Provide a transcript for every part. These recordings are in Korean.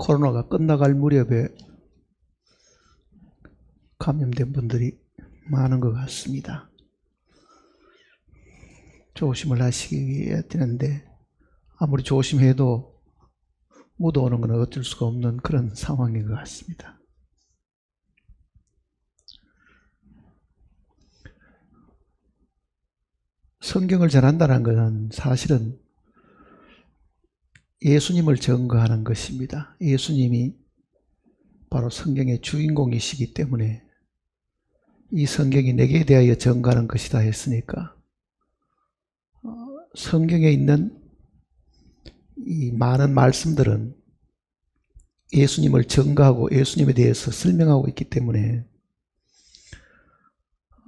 코로나가 끝나갈 무렵에 감염된 분들이 많은 것 같습니다. 조심을 하시어야 되는데 아무리 조심해도 묻어오는 건 어쩔 수가 없는 그런 상황인 것 같습니다. 성경을 전한다는 것은 사실은 예수님을 증거하는 것입니다. 예수님이 바로 성경의 주인공이시기 때문에 이 성경이 내게 대하여 증거하는 것이다 했으니까 성경에 있는 이 많은 말씀들은 예수님을 증거하고 예수님에 대해서 설명하고 있기 때문에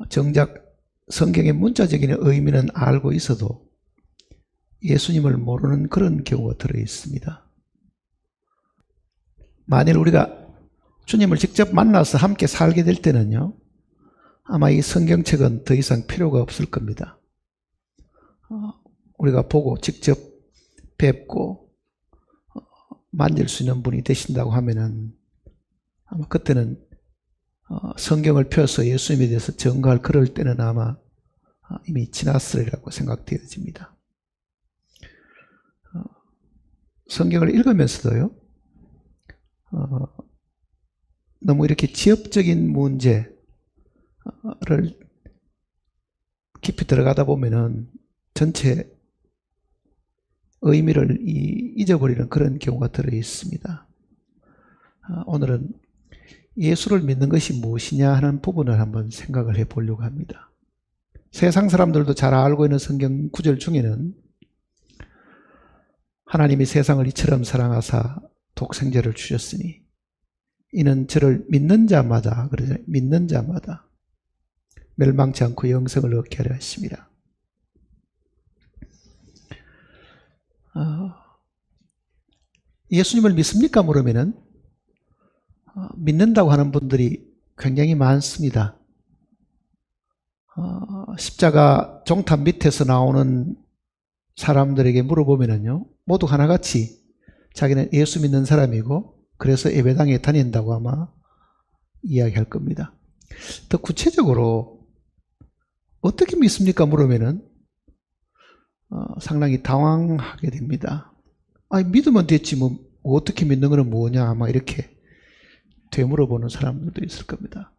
정작 성경의 문자적인 의미는 알고 있어도 예수님을 모르는 그런 경우가 들어 있습니다. 만일 우리가 주님을 직접 만나서 함께 살게 될 때는요, 아마 이 성경책은 더 이상 필요가 없을 겁니다. 우리가 보고 직접 뵙고 만질 수 있는 분이 되신다고 하면은 아마 그때는 성경을 펴서 예수님에 대해서 증거할 그럴 때는 아마 이미 지났으리라고 생각되어집니다. 성경을 읽으면서도요, 너무 이렇게 지엽적인 문제를 깊이 들어가다 보면은 전체 의미를 잊어버리는 그런 경우가 들어 있습니다. 오늘은 예수를 믿는 것이 무엇이냐 하는 부분을 한번 생각을 해 보려고 합니다. 세상 사람들도 잘 알고 있는 성경 구절 중에는 하나님이 세상을 이처럼 사랑하사 독생자를 주셨으니 이는 저를 믿는 자마다, 그러죠, 믿는 자마다 멸망치 않고 영생을 얻게 하려 하심이라. 예수님을 믿습니까? 물으면은 믿는다고 하는 분들이 굉장히 많습니다. 십자가 종탑 밑에서 나오는 사람들에게 물어보면은요, 모두 하나같이 자기는 예수 믿는 사람이고 그래서 예배당에 다닌다고 아마 이야기할 겁니다. 더 구체적으로 어떻게 믿습니까? 물으면은 상당히 당황하게 됩니다. 아니, 믿으면 됐지 뭐 어떻게 믿는 거는 뭐냐 아마 이렇게 되물어보는 사람들도 있을 겁니다.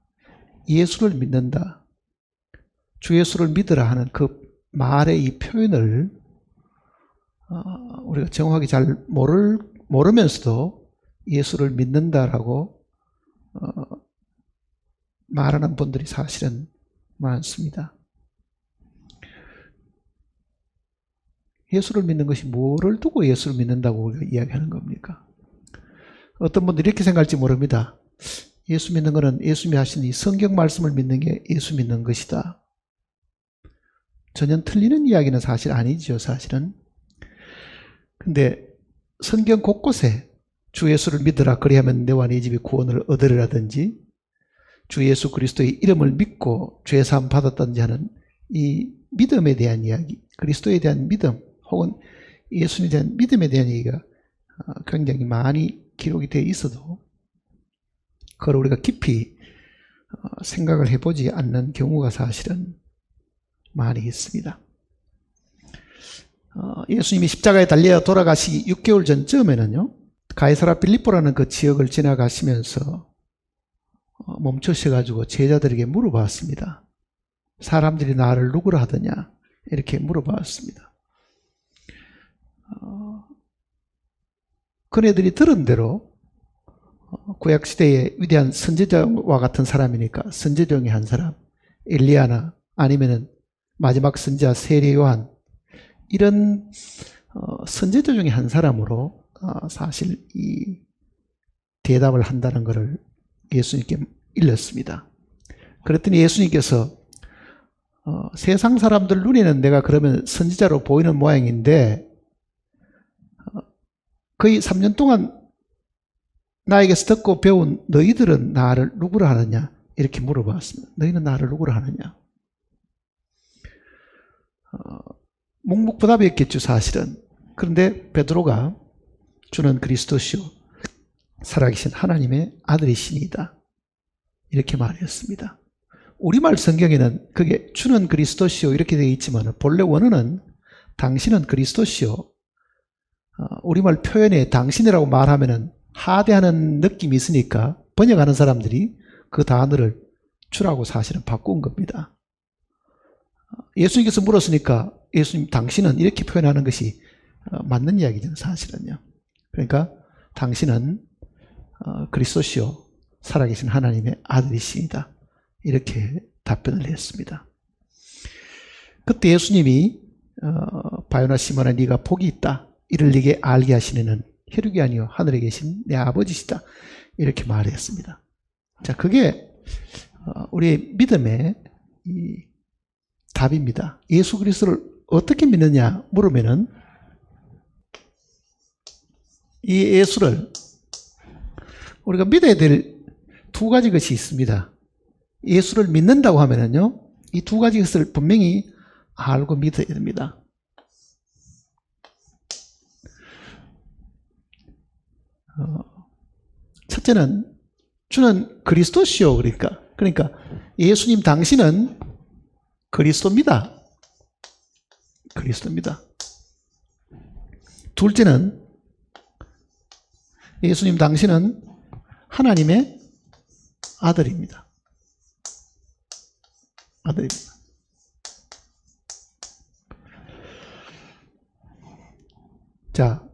예수를 믿는다, 주 예수를 믿으라 하는 그 말의 이 표현을 우리가 정확하게 잘 모르면서도 예수를 믿는다라고 말하는 분들이 사실은 많습니다. 예수를 믿는 것이 뭐를 두고 예수를 믿는다고 우리가 이야기하는 겁니까? 어떤 분들이 이렇게 생각할지 모릅니다. 예수 믿는 것은 예수님이 하신 이 성경 말씀을 믿는 게 예수 믿는 것이다. 전혀 틀리는 이야기는 사실 아니죠, 사실은. 근데 성경 곳곳에 주 예수를 믿으라 그리하면 너와 네 집이 구원을 얻으리라든지 주 예수 그리스도의 이름을 믿고 죄사함 받았든지 하는 이 믿음에 대한 이야기, 그리스도에 대한 믿음 혹은 예수님에 대한 믿음에 대한 얘기가 굉장히 많이 기록이 되어 있어도 그걸 우리가 깊이 생각을 해보지 않는 경우가 사실은 많이 있습니다. 예수님이 십자가에 달려 돌아가시기 6개월 전쯤에는요, 가이사라 빌립보라는 그 지역을 지나가시면서 멈추셔가지고 제자들에게 물어봤습니다. 사람들이 나를 누구라 하더냐 이렇게 물어봤습니다. 그네들이 들은 대로 구약시대의 위대한 선지자와 같은 사람이니까 선지 중에 한 사람, 엘리야나 아니면은 마지막 선지자 세례 요한, 이런 선지자 중에 한 사람으로 사실 이 대답을 한다는 것을 예수님께 일렀습니다. 그랬더니 예수님께서 세상 사람들 눈에는 내가 그러면 선지자로 보이는 모양인데 거의 3년 동안 나에게서 듣고 배운 너희들은 나를 누구라 하느냐 이렇게 물어봤습니다. 너희는 나를 누구라 하느냐. 묵묵부답이었겠죠, 사실은. 그런데 베드로가 주는 그리스도시요 살아계신 하나님의 아들이시니이다. 이렇게 말했습니다. 우리말 성경에는 그게 주는 그리스도시요 이렇게 되어 있지만 본래 원어는 당신은 그리스도시요. 우리말 표현에 당신이라고 말하면은 하대하는 느낌이 있으니까 번역하는 사람들이 그 단어를 주라고 사실은 바꾼 겁니다. 예수님께서 물었으니까 예수님 당신은 이렇게 표현하는 것이 맞는 이야기죠, 사실은요. 그러니까 당신은 그리스도시요 살아계신 하나님의 아들이시니다. 이렇게 답변을 했습니다. 그때 예수님이 바요나 시몬아 네가 복이 있다. 이를 네게 알게 하시는 혈육이 아니요 하늘에 계신 내 아버지시다. 이렇게 말했습니다. 자, 그게 우리의 믿음의 이 답입니다. 예수 그리스도를 어떻게 믿느냐 물으면은 이 예수를 우리가 믿어야 될 두 가지 것이 있습니다. 예수를 믿는다고 하면은요, 이 두 가지 것을 분명히 알고 믿어야 됩니다. 첫째는 주는 그리스도시요. 그러니까 예수님 당신은 그리스도입니다. 그리스도입니다. 둘째는 예수님 당신은 하나님의 아들입니다. 아들입니다. 자,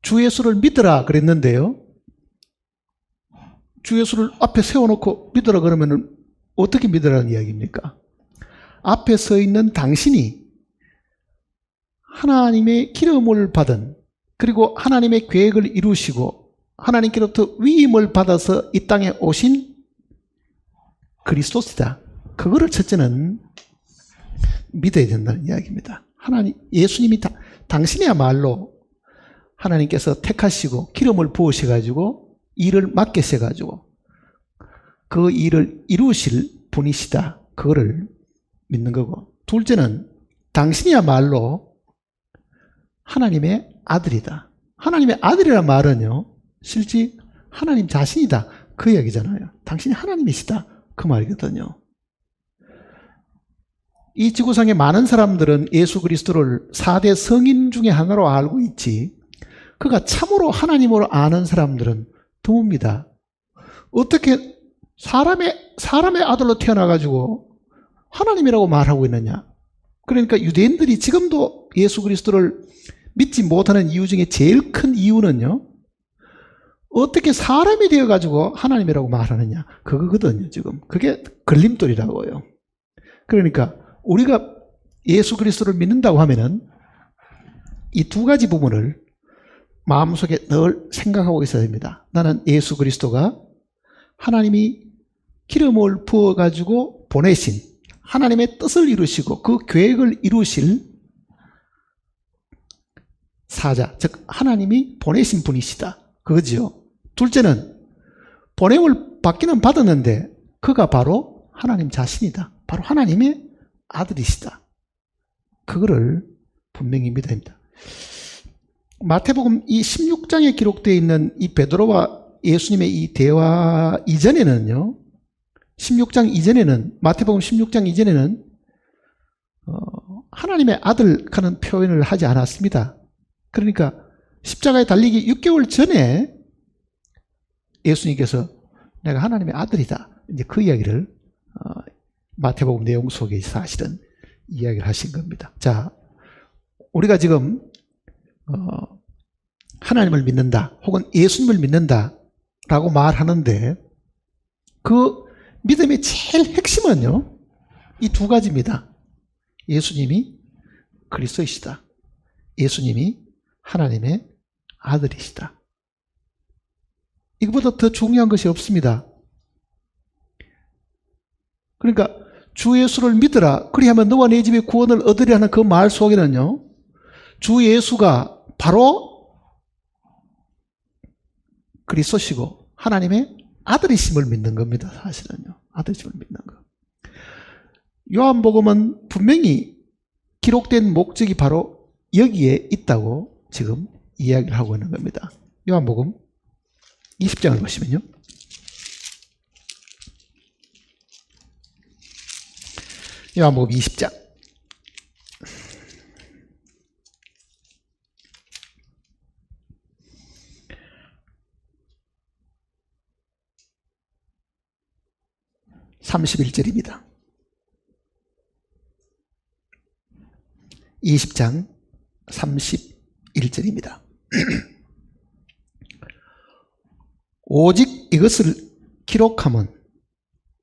주 예수를 믿으라 그랬는데요. 주 예수를 앞에 세워놓고 믿으라 그러면 어떻게 믿으라는 이야기입니까? 앞에 서 있는 당신이 하나님의 기름을 받은, 그리고 하나님의 계획을 이루시고 하나님께로부터 위임을 받아서 이 땅에 오신 그리스도시다. 그거를 첫째는 믿어야 된다는 이야기입니다. 예수님이 당신이야말로 하나님께서 택하시고 기름을 부으셔가지고 일을 맡기셔가지고 그 일을 이루실 분이시다. 그거를 믿는 거고, 둘째는 당신이야말로 하나님의 아들이다. 하나님의 아들이란 말은요, 실제 하나님 자신이다. 그 이야기잖아요. 당신이 하나님이시다. 그 말이거든요. 이 지구상의 많은 사람들은 예수 그리스도를 4대 성인 중에 하나로 알고 있지, 그가 참으로 하나님으로 아는 사람들은 드뭅니다. 어떻게 사람의 아들로 태어나가지고 하나님이라고 말하고 있느냐. 그러니까 유대인들이 지금도 예수 그리스도를 믿지 못하는 이유 중에 제일 큰 이유는요, 어떻게 사람이 되어가지고 하나님이라고 말하느냐. 그거거든요, 지금. 그게 걸림돌이라고요. 그러니까 우리가 예수 그리스도를 믿는다고 하면은 이 두 가지 부분을 마음속에 늘 생각하고 있어야 됩니다. 나는 예수 그리스도가 하나님이 기름을 부어가지고 보내신 하나님의 뜻을 이루시고 그 계획을 이루실 사자, 즉 하나님이 보내신 분이시다. 그거죠. 둘째는 보냄을 받기는 받았는데 그가 바로 하나님 자신이다. 바로 하나님의 아들이시다. 그거를 분명히 믿어야 합니다. 마태복음 이 16장에 기록되어 있는 이 베드로와 예수님의 이 대화 이전에는요, 16장 이전에는, 마태복음 16장 이전에는 하나님의 아들 하는 표현을 하지 않았습니다. 그러니까 십자가에 달리기 6개월 전에 예수님께서 내가 하나님의 아들이다. 이제 그 이야기를 마태복음 내용 속에 사실은 이야기를 하신 겁니다. 자, 우리가 지금 하나님을 믿는다 혹은 예수님을 믿는다 라고 말하는데 그 믿음의 제일 핵심은요, 이 두 가지입니다. 예수님이 그리스도이시다. 예수님이 하나님의 아들이시다. 이거보다 더 중요한 것이 없습니다. 그러니까 주 예수를 믿으라. 그리하면 너와 내 집에 구원을 얻으려 하는 그 말 속에는요, 주 예수가 바로 그리스도시고 하나님의 아들이심을 믿는 겁니다. 사실은요. 아들이심을 믿는 거. 요한복음은 분명히 기록된 목적이 바로 여기에 있다고 지금 이야기를 하고 있는 겁니다. 요한복음 20장을 보시면요. 요한복음 20장. (31절입니다) 20장 31절입니다. 오직 이것을 기록함은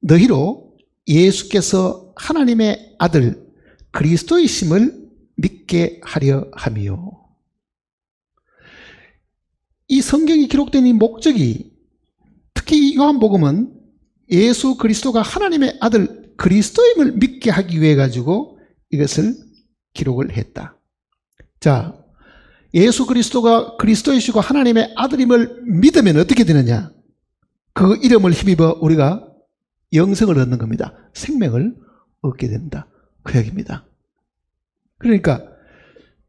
너희로 예수께서 하나님의 아들 그리스도이심을 믿게 하려 함이요. 이 성경이 기록된 이 목적이, 특히 요한복음은 예수 그리스도가 하나님의 아들 그리스도임을 믿게 하기 위해 가지고 이것을 기록을 했다. 자, 예수 그리스도가 그리스도이시고 하나님의 아들임을 믿으면 어떻게 되느냐? 그 이름을 힘입어 우리가 영생을 얻는 겁니다. 생명을 얻게 된다. 그 얘기입니다. 그러니까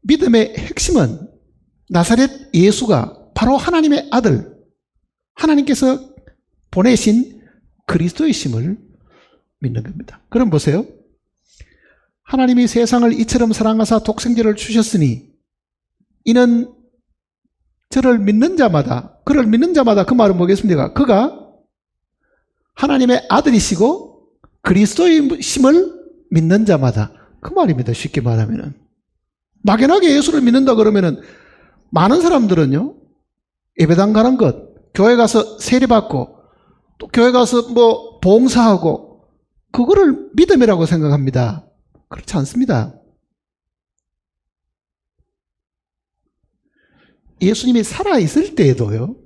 믿음의 핵심은 나사렛 예수가 바로 하나님의 아들, 하나님께서 보내신 그리스도이심을 믿는 겁니다. 그럼 보세요. 하나님이 세상을 이처럼 사랑하사 독생자를 주셨으니 이는 저를 믿는 자마다, 그를 믿는 자마다, 그 말은 뭐겠습니까? 그가 하나님의 아들이시고 그리스도이심을 믿는 자마다, 그 말입니다. 쉽게 말하면은. 막연하게 예수를 믿는다 그러면은 많은 사람들은요, 예배당 가는 것, 교회 가서 세례받고 또 교회 가서 뭐 봉사하고 그거를 믿음이라고 생각합니다. 그렇지 않습니다. 예수님이 살아있을 때에도요,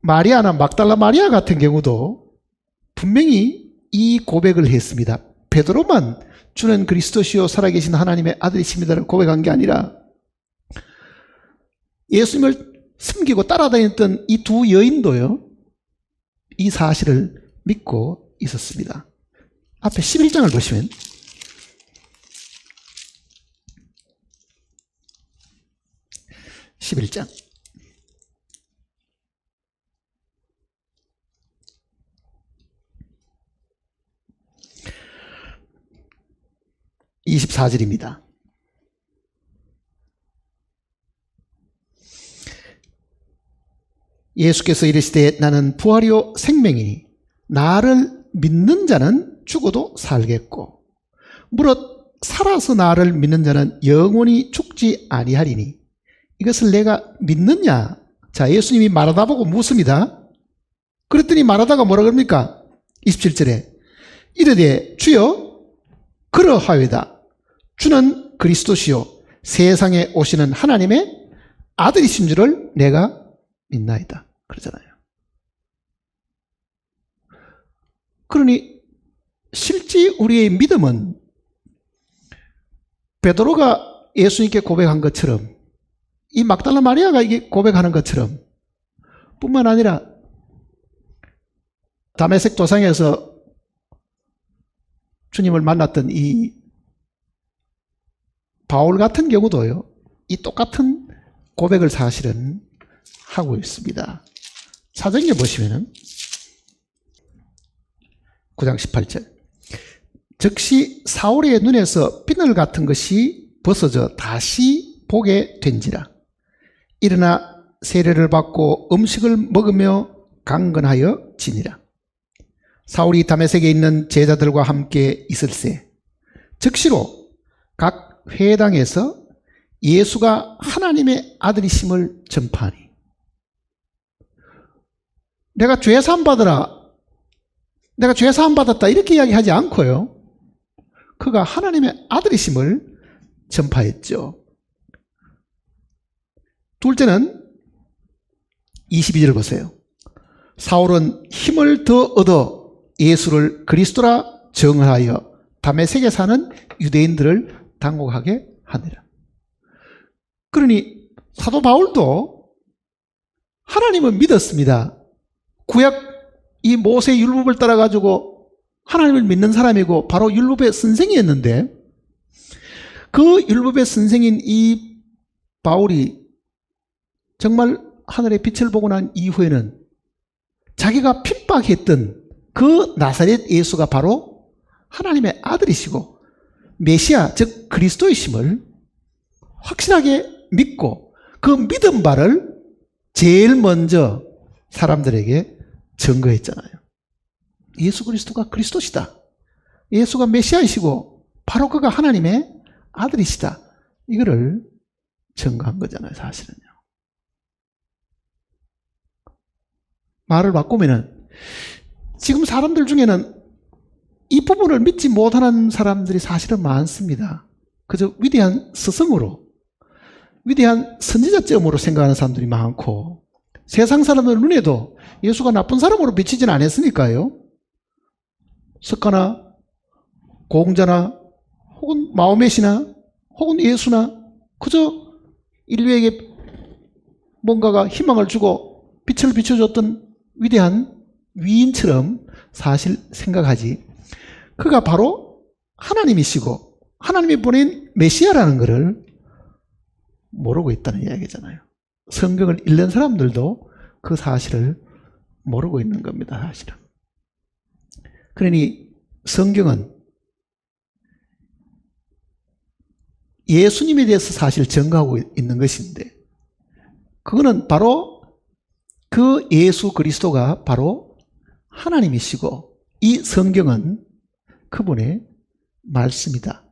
마리아나 막달라 마리아 같은 경우도 분명히 이 고백을 했습니다. 베드로만 주는 그리스도시요 살아계신 하나님의 아들이십니다를 고백한 게 아니라 예수님을 숨기고 따라다녔던 이 두 여인도요, 이 사실을 믿고 있었습니다. 앞에 11장을 보시면 11장 24절입니다. 예수께서 이르시되 나는 부활이요 생명이니 나를 믿는 자는 죽어도 살겠고 무릇 살아서 나를 믿는 자는 영원히 죽지 아니하리니 이것을 내가 믿느냐? 자, 예수님이 말하다 보고 묻습니다. 그랬더니 말하다가 뭐라 그럽니까? 27절에 이르되 주여 그러하외다. 주는 그리스도시요 세상에 오시는 하나님의 아들이신 줄을 내가 믿나이다. 그러잖아요. 그러니 실제 우리의 믿음은 베드로가 예수님께 고백한 것처럼 이 막달라 마리아가 이게 고백하는 것처럼 뿐만 아니라 다메섹 도상에서 주님을 만났던 이 바울 같은 경우도요, 이 똑같은 고백을 사실은 하고 있습니다. 사도행전 보시면은 9장 18절 즉시 사울의 눈에서 비늘 같은 것이 벗어져 다시 보게 된지라. 일어나 세례를 받고 음식을 먹으며 강건하여 지니라. 사울이 다메섹에 있는 제자들과 함께 있을세 즉시로 각 회당에서 예수가 하나님의 아들이심을 전파하니. 내가 죄사함 받으라, 내가 죄사함 받았다 이렇게 이야기하지 않고요, 그가 하나님의 아들이심을 전파했죠. 둘째는 22절 보세요. 사울은 힘을 더 얻어 예수를 그리스도라 정하여 다메섹에 사는 유대인들을 당혹하게 하니라. 그러니 사도 바울도 하나님을 믿었습니다. 구약 이 모세 율법을 따라 가지고 하나님을 믿는 사람이고 바로 율법의 선생이었는데, 그 율법의 선생인 이 바울이 정말 하늘의 빛을 보고 난 이후에는 자기가 핍박했던 그 나사렛 예수가 바로 하나님의 아들이시고 메시아 즉 그리스도이심을 확실하게 믿고 그 믿음 바를 제일 먼저 사람들에게 증거했잖아요. 예수 그리스도가 그리스도시다. 예수가 메시아이시고 바로 그가 하나님의 아들이시다. 이거를 증거한 거잖아요, 사실은요. 말을 바꾸면은 지금 사람들 중에는 이 부분을 믿지 못하는 사람들이 사실은 많습니다. 그저 위대한 스승으로, 위대한 선지자점으로 생각하는 사람들이 많고, 세상 사람들 눈에도 예수가 나쁜 사람으로 비치진 않았으니까요. 석가나 공자나 혹은 마호메시나 혹은 예수나 그저 인류에게 뭔가가 희망을 주고 빛을 비춰줬던 위대한 위인처럼 사실 생각하지, 그가 바로 하나님이시고 하나님이 보낸 메시아라는 것을 모르고 있다는 이야기잖아요. 성경을 읽는 사람들도 그 사실을 모르고 있는 겁니다, 사실은. 그러니 성경은 예수님에 대해서 사실 증거하고 있는 것인데, 그거는 바로 그 예수 그리스도가 바로 하나님이시고 이 성경은 그분의 말씀이다,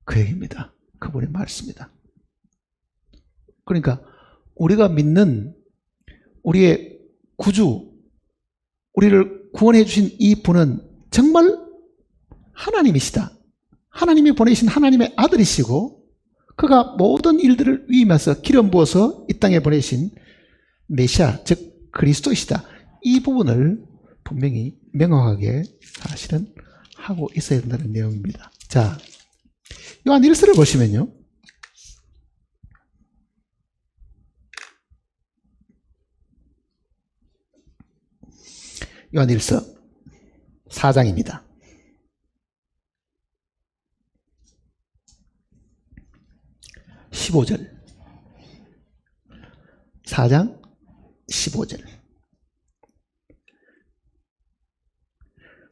그 얘기입니다. 그분의 말씀이다. 그러니까 우리가 믿는 우리의 구주, 우리를 구원해 주신 이 분은 정말 하나님이시다. 하나님이 보내신 하나님의 아들이시고 그가 모든 일들을 위임해서 기름 부어서 이 땅에 보내신 메시아 즉 그리스도이시다. 이 부분을 분명히 명확하게 사실은 하고 있어야 된다는 내용입니다. 자, 요한 1서를 보시면요, 요한 1서 4장입니다. 15절, 4장 15절.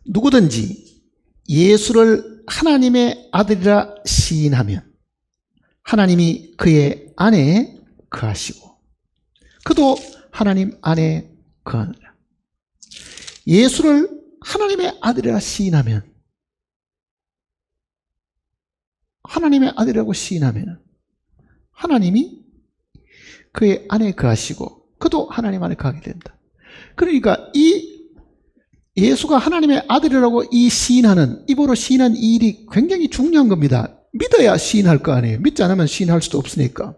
누구든지 예수를 하나님의 아들이라 시인하면 하나님이 그의 안에 거하시고 그도 하나님 안에 거하느라. 예수를 하나님의 아들이라 시인하면, 하나님의 아들이라고 시인하면 하나님이 그의 안에 거하시고 그도 하나님 안에 거하게 된다. 그러니까 이 예수가 하나님의 아들이라고 이 시인하는, 입으로 시인한 이 일이 굉장히 중요한 겁니다. 믿어야 시인할 거 아니에요. 믿지 않으면 시인할 수도 없으니까.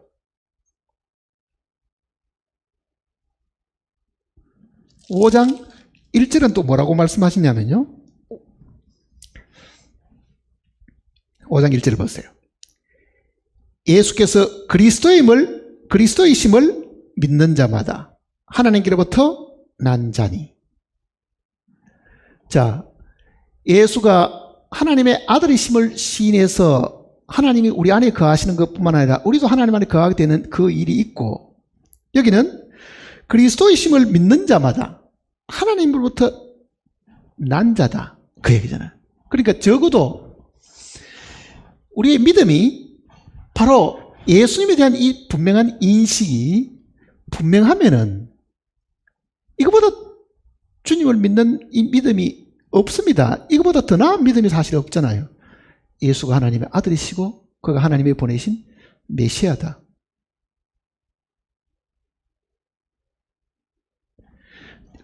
5장 1절은 또 뭐라고 말씀하시냐면요, 5장 1절을 보세요. 예수께서 그리스도이심을 믿는 자마다 하나님께로부터 난 자니. 자, 예수가 하나님의 아들이심을 시인해서 하나님이 우리 안에 거하시는 것뿐만 아니라 우리도 하나님 안에 거하게 되는 그 일이 있고, 여기는 그리스도이심을 믿는 자마다 하나님으로부터 난 자다, 그 얘기잖아요. 그러니까 적어도 우리의 믿음이 바로 예수님에 대한 이 분명한 인식이 분명하면은 이거보다 주님을 믿는 이 믿음이 없습니다. 이거보다 더 나은 믿음이 사실 없잖아요. 예수가 하나님의 아들이시고 그가 하나님이 보내신 메시아다.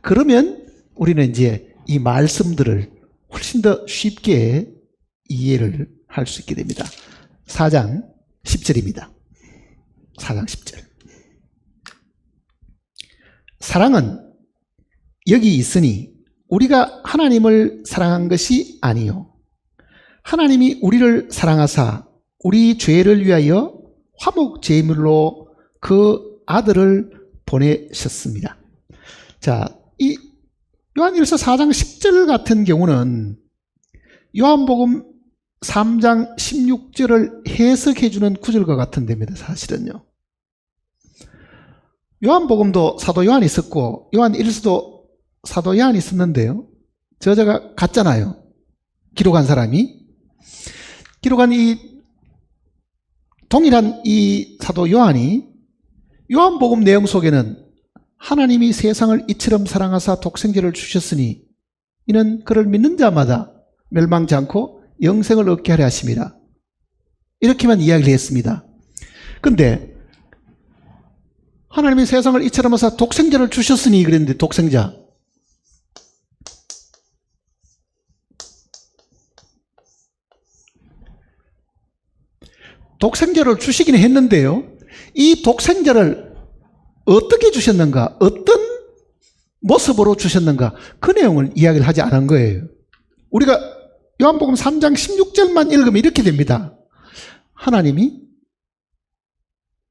그러면 우리는 이제 이 말씀들을 훨씬 더 쉽게 이해를 할 수 있게 됩니다. 4장 10절입니다. 4장 10절. 사랑은 여기 있으니 우리가 하나님을 사랑한 것이 아니요 하나님이 우리를 사랑하사 우리 죄를 위하여 화목 제물로 그 아들을 보내셨습니다. 자, 이 요한일서 4장 10절 같은 경우는 요한복음 3장 16절을 해석해 주는 구절과 같은 데입니다. 사실은요. 요한복음도 사도 요한이 있었고 요한 1서도 사도 요한이 있었는데요. 저자가 같잖아요. 기록한 사람이. 기록한 이 동일한 이 사도 요한이 요한복음 내용 속에는 하나님이 세상을 이처럼 사랑하사 독생자를 주셨으니 이는 그를 믿는 자마다 멸망치 않고 영생을 얻게 하려 하심이라. 이렇게만 이야기를 했습니다. 근데 하나님이 세상을 이처럼 하사 독생자를 주셨으니 그랬는데 독생자. 독생자를 주시긴 했는데요. 이 독생자를 어떻게 주셨는가? 어떤 모습으로 주셨는가? 그 내용을 이야기를 하지 않은 거예요. 우리가 요한복음 3장 16절만 읽으면 이렇게 됩니다. 하나님이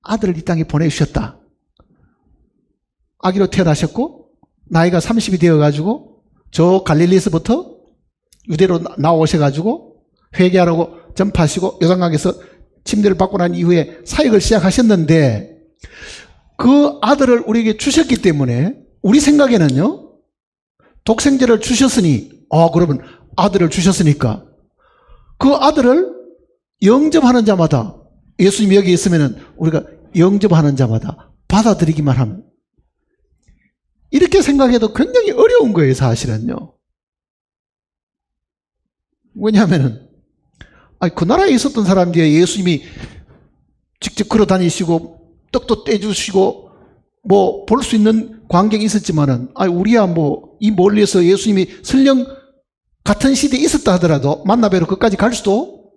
아들을 이 땅에 보내주셨다. 아기로 태어나셨고 나이가 30이 되어가지고 저 갈릴리에서부터 유대로 나오셔가지고 회개하라고 전파하시고 요단강에서 침례를 받고 난 이후에 사역을 시작하셨는데 그 아들을 우리에게 주셨기 때문에 우리 생각에는요, 독생자를 주셨으니 그러면 아들을 주셨으니까 그 아들을 영접하는 자마다, 예수님이 여기 있으면 우리가 영접하는 자마다 받아들이기만 하면, 이렇게 생각해도 굉장히 어려운 거예요. 사실은요. 왜냐하면 그 나라에 있었던 사람들이 예수님이 직접 걸어 다니시고 떡도 떼주시고 뭐 볼 수 있는 광경이 있었지만은 우리야 뭐 이 멀리에서 예수님이 설령 같은 시대에 있었다 하더라도 만나뵈러 그까지 갈 수도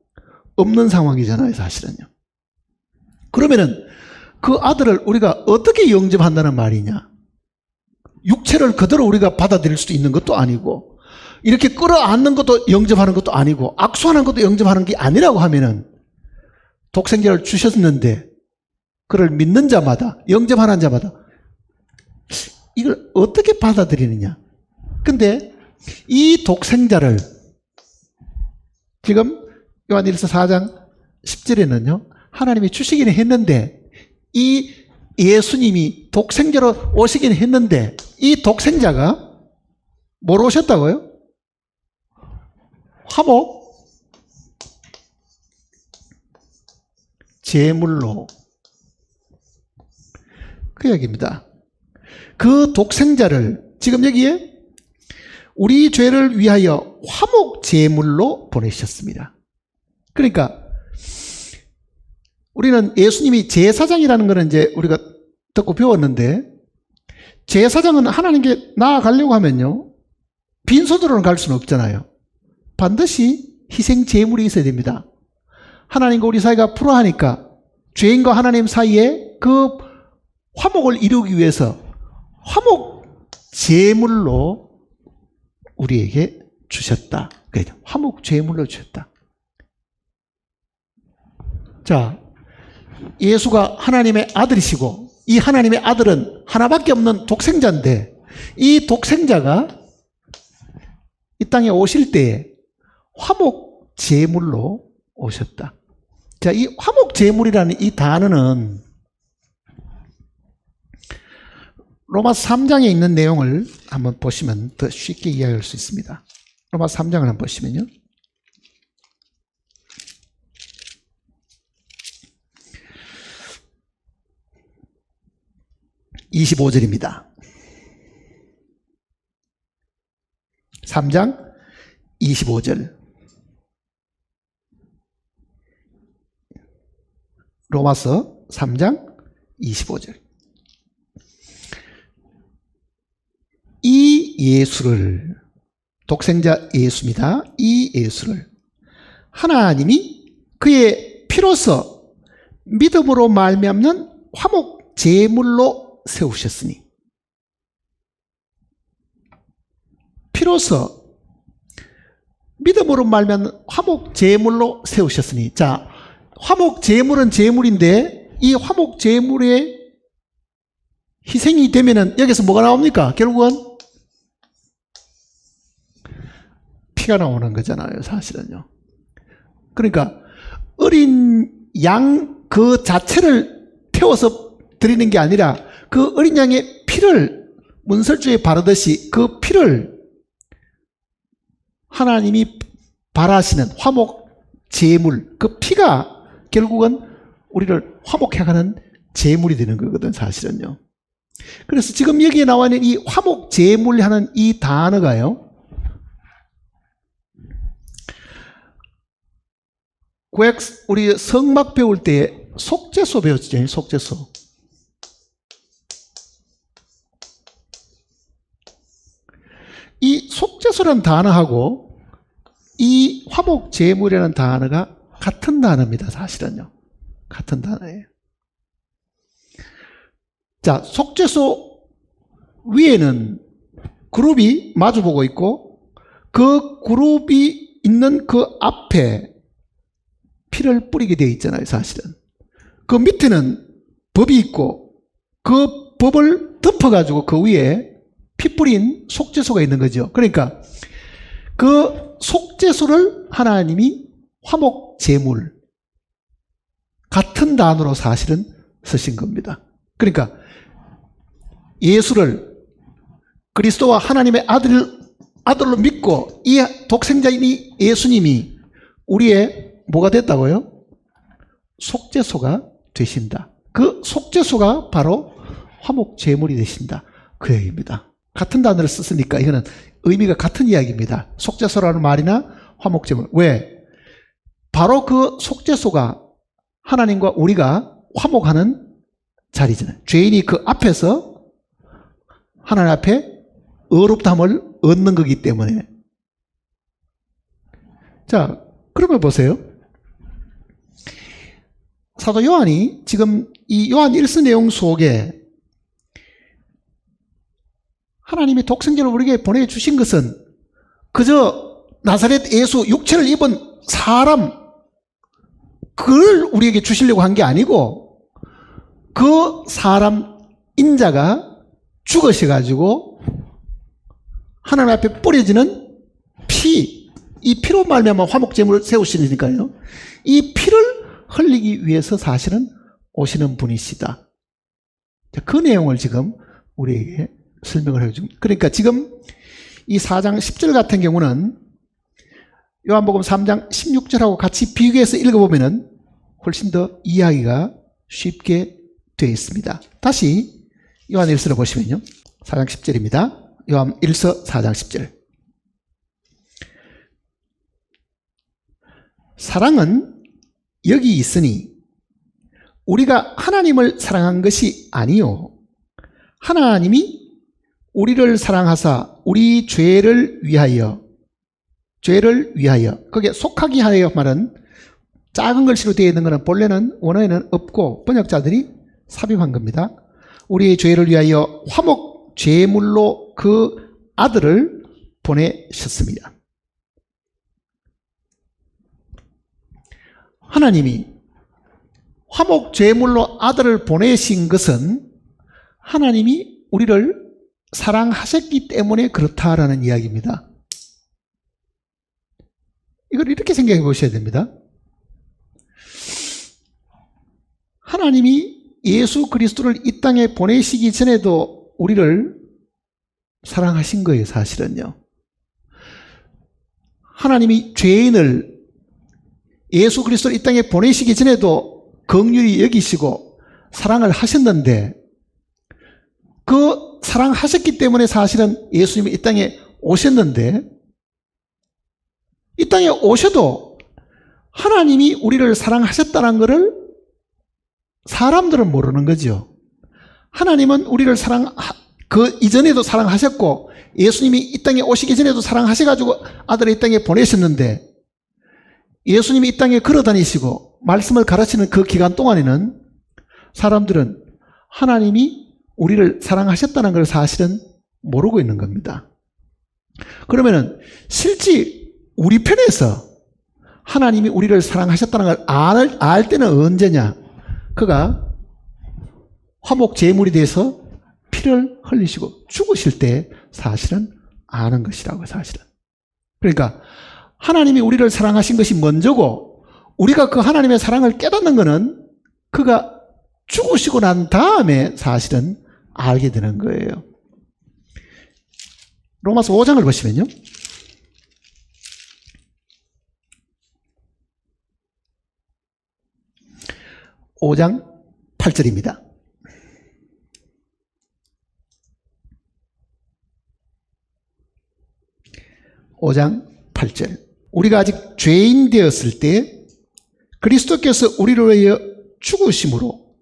없는 상황이잖아요. 사실은요. 그러면은 그 아들을 우리가 어떻게 영접한다는 말이냐? 육체를 그대로 우리가 받아들일 수도 있는 것도 아니고, 이렇게 끌어안는 것도 영접하는 것도 아니고, 악수하는 것도 영접하는 게 아니라고 하면은 독생자를 주셨는데 그를 믿는 자마다, 영접하는 자마다 이걸 어떻게 받아들이느냐? 근데 이 독생자를 지금 요한일서 4장 10절에는요 하나님이 주시기는 했는데, 이 예수님이 독생자로 오시긴 했는데 이 독생자가 뭐로 오셨다고요? 화목 제물로, 그 얘기입니다. 그 독생자를 지금 여기에 우리 죄를 위하여 화목 제물로 보내셨습니다. 그러니까 우리는 예수님이 제사장이라는 것은 이제 우리가 듣고 배웠는데, 제사장은 하나님께 나아가려고 하면요 빈손으로는 갈 수는 없잖아요. 반드시 희생 제물이 있어야 됩니다. 하나님과 우리 사이가 불화하니까 죄인과 하나님 사이에 그 화목을 이루기 위해서 화목 제물로 우리에게 주셨다. 화목 제물로 주셨다. 자, 예수가 하나님의 아들이시고 이 하나님의 아들은 하나밖에 없는 독생자인데, 이 독생자가 이 땅에 오실 때에 화목 제물로 오셨다. 자, 이 화목 제물이라는 이 단어는 로마서 3장에 있는 내용을 한번 보시면 더 쉽게 이해할 수 있습니다. 로마서 3장을 한번 보시면요. 25절입니다. 3장 25절. 로마서 3장 25절. 이 예수를, 독생자 예수입니다. 이 예수를 하나님이 그의 피로서 믿음으로 말미암는 화목 제물로 세우셨으니, 피로서 믿음으로 말미암는 화목 제물로 세우셨으니. 자, 화목 제물은 제물인데 이 화목 제물의 희생이 되면은 여기서 뭐가 나옵니까? 결국은 피가 나오는 거잖아요. 사실은요. 그러니까 어린 양 그 자체를 태워서 드리는 게 아니라 그 어린 양의 피를 문설주에 바르듯이 그 피를 하나님이 바라시는 화목 제물, 그 피가 결국은 우리를 화목해가는 제물이 되는 거거든, 사실은요. 그래서 지금 여기에 나와 있는 이 화목 제물 하는 이 단어가요, 구약 우리 성막 배울 때 속죄소 배웠죠, 속죄소. 이 속죄소라는 단어하고 이 화목 제물이라는 단어가 같은 단어입니다, 사실은요. 같은 단어예요. 자, 속죄소 위에는 그룹이 마주보고 있고 그 그룹이 있는 그 앞에 피를 뿌리게 되어 있잖아요, 사실은. 그 밑에는 법이 있고 그 법을 덮어가지고 그 위에 피 뿌린 속죄소가 있는 거죠. 그러니까 그 속죄소를 하나님이 화목 제물, 같은 단어로 사실은 쓰신 겁니다. 그러니까 예수를 그리스도와 하나님의 아들로 믿고 이 독생자인 이 예수님이 우리의 뭐가 됐다고요? 속죄소가 되신다. 그 속죄소가 바로 화목 제물이 되신다, 그 얘기입니다. 같은 단어를 썼으니까 이거는 의미가 같은 이야기입니다. 속죄소라는 말이나 화목 제물. 왜? 바로 그 속죄소가 하나님과 우리가 화목하는 자리잖아요. 죄인이 그 앞에서 하나님 앞에 의롭다함을 얻는 거기 때문에. 자, 그러면 보세요. 사도 요한이 지금 이 요한 1서 내용 속에 하나님이 독생자를 우리에게 보내주신 것은 그저 나사렛 예수 육체를 입은 사람, 그걸 우리에게 주시려고 한 게 아니고 그 사람 인자가 죽으셔가지고 하나님 앞에 뿌려지는 피, 이 피로 말미암아 화목제물을 세우시니까요, 이 피를 흘리기 위해서 사실은 오시는 분이시다. 그 내용을 지금 우리에게 설명을 해줍니다. 그러니까 지금 이 4장 10절 같은 경우는 요한복음 3장 16절하고 같이 비교해서 읽어보면 훨씬 더 이해하기가 쉽게 되어 있습니다. 다시 요한 1서를 보시면요, 4장 10절입니다. 요한 1서 4장 10절. 사랑은 여기 있으니 우리가 하나님을 사랑한 것이 아니요 하나님이 우리를 사랑하사 우리 죄를 위하여 거기에 속하기 하여 말은 작은 글씨로 되어 있는 것은 본래는 원어에는 없고 번역자들이 삽입한 겁니다. 우리의 죄를 위하여 화목 제물로 그 아들을 보내셨습니다. 하나님이 화목 제물로 아들을 보내신 것은 하나님이 우리를 사랑하셨기 때문에 그렇다라는 이야기입니다. 이걸 이렇게 생각해 보셔야 됩니다. 하나님이 예수 그리스도를 이 땅에 보내시기 전에도 우리를 사랑하신 거예요, 사실은요. 하나님이 죄인을 예수 그리스도를 이 땅에 보내시기 전에도 긍휼히 여기시고 사랑을 하셨는데, 그 사랑하셨기 때문에 사실은 예수님이 이 땅에 오셨는데, 이 땅에 오셔도 하나님이 우리를 사랑하셨다는 것을 사람들은 모르는 거죠. 하나님은 우리를 그 이전에도 사랑하셨고 예수님이 이 땅에 오시기 전에도 사랑하셔가지고 아들을 이 땅에 보내셨는데, 예수님이 이 땅에 걸어다니시고 말씀을 가르치는 그 기간 동안에는 사람들은 하나님이 우리를 사랑하셨다는 걸 사실은 모르고 있는 겁니다. 그러면은 실제 우리 편에서 하나님이 우리를 사랑하셨다는 걸 알 때는 언제냐? 그가 화목 제물이 돼서 피를 흘리시고 죽으실 때 사실은 아는 것이라고, 사실은. 그러니까 하나님이 우리를 사랑하신 것이 먼저고, 우리가 그 하나님의 사랑을 깨닫는 것은 그가 죽으시고 난 다음에 사실은 알게 되는 거예요. 로마서 5장을 보시면요. 5장 8절입니다. 5장 8절. 우리가 아직 죄인 되었을 때 그리스도께서 우리를 위하여 죽으심으로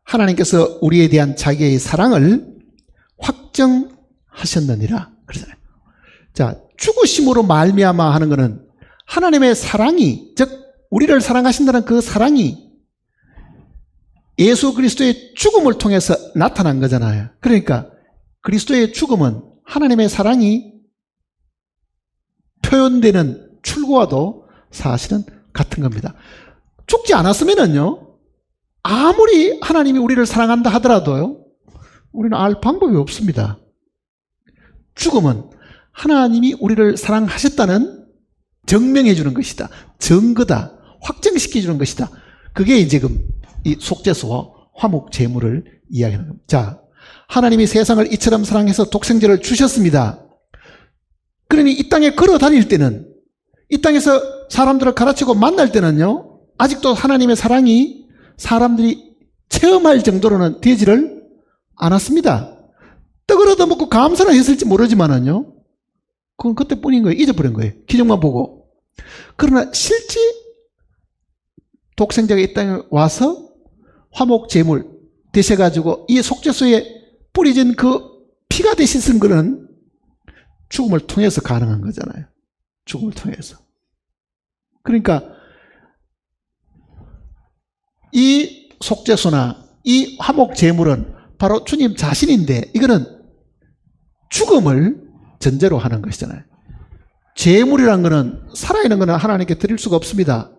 하나님께서 우리에 대한 자기의 사랑을 확정하셨느니라. 그러잖아요. 자, 죽으심으로 말미암아 하는 것은 하나님의 사랑이, 즉 우리를 사랑하신다는 그 사랑이 예수 그리스도의 죽음을 통해서 나타난 거잖아요. 그러니까 그리스도의 죽음은 하나님의 사랑이 표현되는 출구와도 사실은 같은 겁니다. 죽지 않았으면요, 아무리 하나님이 우리를 사랑한다 하더라도요, 우리는 알 방법이 없습니다. 죽음은 하나님이 우리를 사랑하셨다는 증명해 주는 것이다. 증거다. 확정시켜 주는 것이다. 그게 지금 이 속죄소와 화목 제물을 이야기하는 겁니다. 자, 하나님이 세상을 이처럼 사랑해서 독생자를 주셨습니다. 그러니 이 땅에 걸어 다닐 때는, 이 땅에서 사람들을 가르치고 만날 때는요, 아직도 하나님의 사랑이 사람들이 체험할 정도로는 되지를 않았습니다. 떡을 얻어먹고 감사는 했을지 모르지만은요, 그건 그때뿐인 거예요. 잊어버린 거예요. 기적만 보고. 그러나 실제 독생자가 이 땅에 와서 화목 제물 되셔가지고 이 속죄소에 뿌려진 그 피가 되신 거는 죽음을 통해서 가능한 거잖아요. 죽음을 통해서. 그러니까 이 속죄소나 이 화목 제물은 바로 주님 자신인데, 이거는 죽음을 전제로 하는 것이잖아요. 제물이란 거는, 살아있는 거는 하나님께 드릴 수가 없습니다.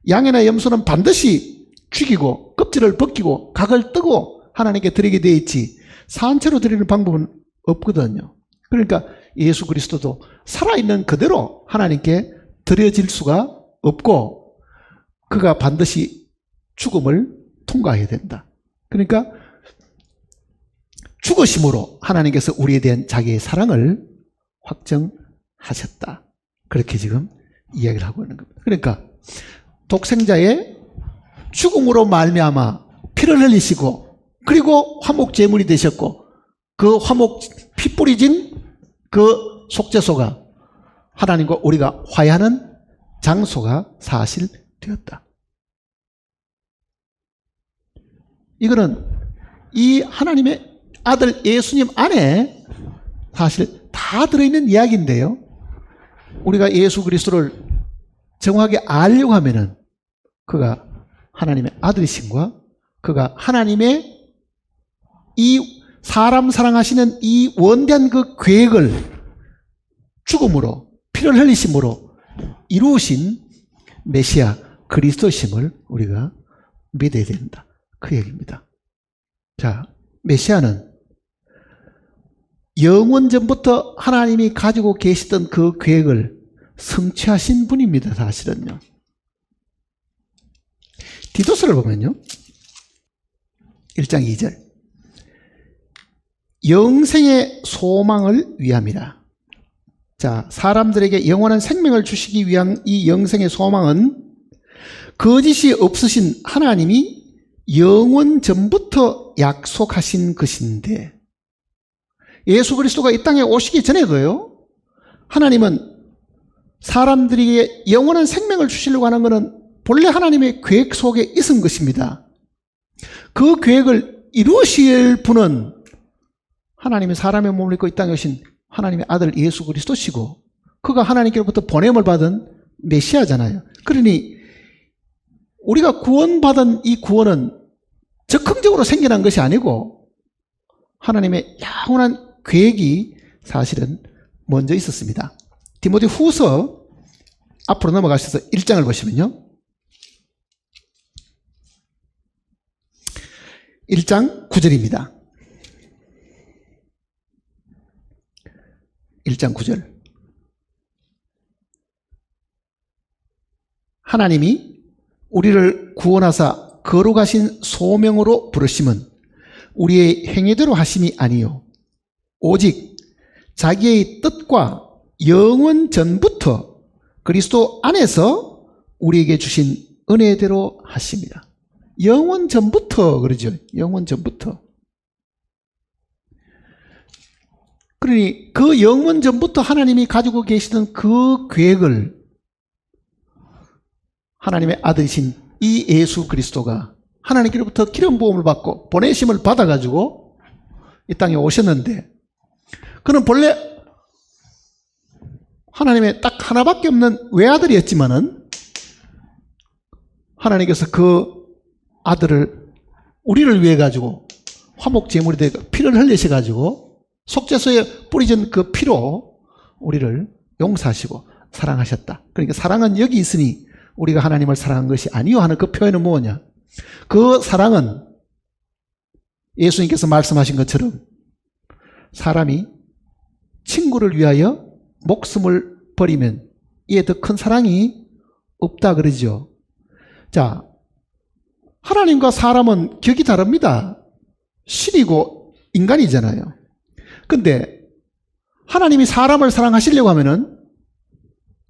양이나 염소는 반드시 죽이고 껍질을 벗기고 각을 뜨고 하나님께 드리게 되어 있지, 산채로 드리는 방법은 없거든요. 그러니까 예수 그리스도도 살아있는 그대로 하나님께 드려질 수가 없고, 그가 반드시 죽음을 통과해야 된다. 그러니까 죽으심으로 하나님께서 우리에 대한 자기의 사랑을 확정하셨다. 그렇게 지금 이야기를 하고 있는 겁니다. 그러니까 독생자의 죽음으로 말미암아 피를 흘리시고, 그리고 화목 제물이 되셨고, 그 화목 피 뿌리진 그 속죄소가 하나님과 우리가 화해하는 장소가 사실 되었다. 이거는 이 하나님의 아들 예수님 안에 사실 다 들어있는 이야기인데요, 우리가 예수 그리스도를 정확하게 알려고 하면은 그가 하나님의 아들이신과 그가 하나님의 이 사람 사랑하시는 이 원대한 그 계획을 죽음으로 피를 흘리심으로 이루신 메시아 그리스도심을 우리가 믿어야 된다. 그 얘기입니다. 자, 메시아는 영원 전부터 하나님이 가지고 계시던 그 계획을 성취하신 분입니다. 사실은요. 디도서를 보면요, 1장 2절. 영생의 소망을 위함이라. 자, 사람들에게 영원한 생명을 주시기 위한 이 영생의 소망은 거짓이 없으신 하나님이 영원 전부터 약속하신 것인데, 예수 그리스도가 이 땅에 오시기 전에도요, 하나님은 사람들에게 영원한 생명을 주시려고 하는 것은 본래 하나님의 계획 속에 있은 것입니다. 그 계획을 이루실 분은 하나님이 사람의 몸을 입고 이 땅에 오신 하나님의 아들 예수 그리스도시고, 그가 하나님께로부터 보냄을 받은 메시아잖아요. 그러니 우리가 구원받은 이 구원은 적극적으로 생겨난 것이 아니고 하나님의 영원한 계획이 사실은 먼저 있었습니다. 디모데 후서 앞으로 넘어가셔서 1장을 보시면요, 1장 9절입니다. 1장 9절. 하나님이 우리를 구원하사 거룩하신 소명으로 부르심은 우리의 행위대로 하심이 아니요 오직 자기의 뜻과 영원 전부터 그리스도 안에서 우리에게 주신 은혜대로 하십니다. 영원 전부터 그러죠. 영원 전부터. 그러니 그 영원 전부터 하나님이 가지고 계시던 그 계획을 하나님의 아들이신 이 예수 그리스도가 하나님께로부터 기름 부음을 받고 보내심을 받아가지고 이 땅에 오셨는데, 그는 본래 하나님의 딱 하나밖에 없는 외아들이었지만은 하나님께서 그 아들을 우리를 위해 가지고 화목 제물이 되고 피를 흘리셔 가지고 속죄소에 뿌리진 그 피로 우리를 용서하시고 사랑하셨다. 그러니까 사랑은 여기 있으니 우리가 하나님을 사랑한 것이 아니요 하는 그 표현은 뭐냐? 그 사랑은 예수님께서 말씀하신 것처럼 사람이 친구를 위하여 목숨을 버리면 이에 더 큰 사랑이 없다 그러죠. 자, 하나님과 사람은 격이 다릅니다. 신이고 인간이잖아요. 근데 하나님이 사람을 사랑하시려고 하면은,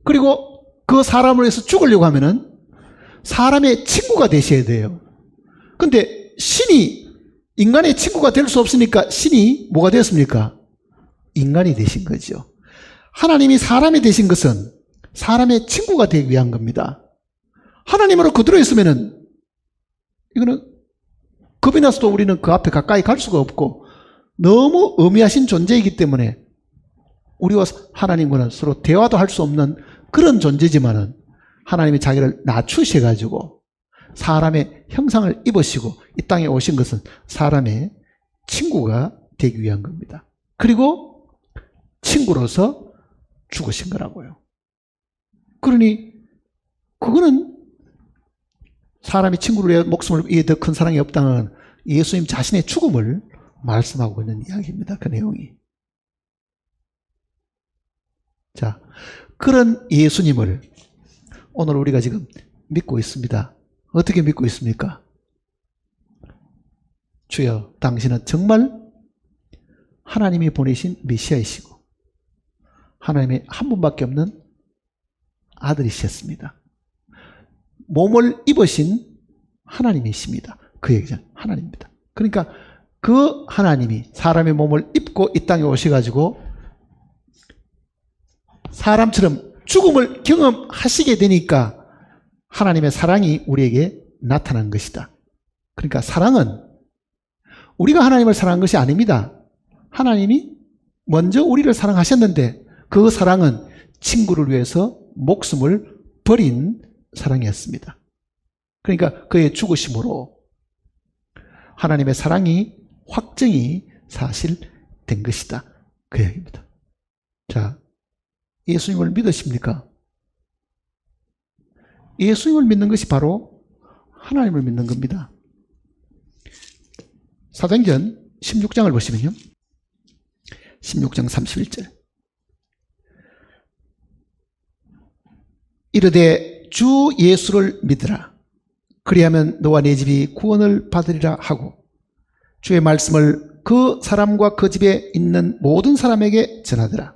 그리고 그 사람을 위해서 죽으려고 하면은 사람의 친구가 되셔야 돼요. 근데 신이 인간의 친구가 될 수 없으니까 신이 뭐가 되었습니까? 인간이 되신 거죠. 하나님이 사람이 되신 것은 사람의 친구가 되기 위한 겁니다. 하나님으로 그대로 있으면은 이거는 겁이 나서도 우리는 그 앞에 가까이 갈 수가 없고 너무 엄미하신 존재이기 때문에 우리와 하나님과는 서로 대화도 할 수 없는 그런 존재지만은 하나님이 자기를 낮추셔가지고 사람의 형상을 입으시고 이 땅에 오신 것은 사람의 친구가 되기 위한 겁니다. 그리고 친구로서 죽으신 거라고요. 그러니 그거는 사람이 친구를 위해 목숨을 위해 더 큰 사랑이 없다는 예수님 자신의 죽음을 말씀하고 있는 이야기입니다. 그 내용이. 자, 그런 예수님을 오늘 우리가 지금 믿고 있습니다. 어떻게 믿고 있습니까? 주여, 당신은 정말 하나님이 보내신 메시아이시고 하나님의 한 분밖에 없는 아들이셨습니다. 몸을 입으신 하나님이십니다. 그 얘기잖아요. 하나님입니다. 그러니까 그 하나님이 사람의 몸을 입고 이 땅에 오셔가지고 사람처럼 죽음을 경험하시게 되니까 하나님의 사랑이 우리에게 나타난 것이다. 그러니까 사랑은 우리가 하나님을 사랑한 것이 아닙니다. 하나님이 먼저 우리를 사랑하셨는데 그 사랑은 친구를 위해서 목숨을 버린 사랑이었습니다. 그러니까 그의 죽으심으로 하나님의 사랑이 확정이 사실된 것이다. 그 얘기입니다. 자, 예수님을 믿으십니까? 예수님을 믿는 것이 바로 하나님을 믿는 겁니다. 사도행전 16장을 보시면요. 16장 31절. 이르되 주 예수를 믿으라. 그리하면 너와 네 집이 구원을 받으리라 하고 주의 말씀을 그 사람과 그 집에 있는 모든 사람에게 전하더라.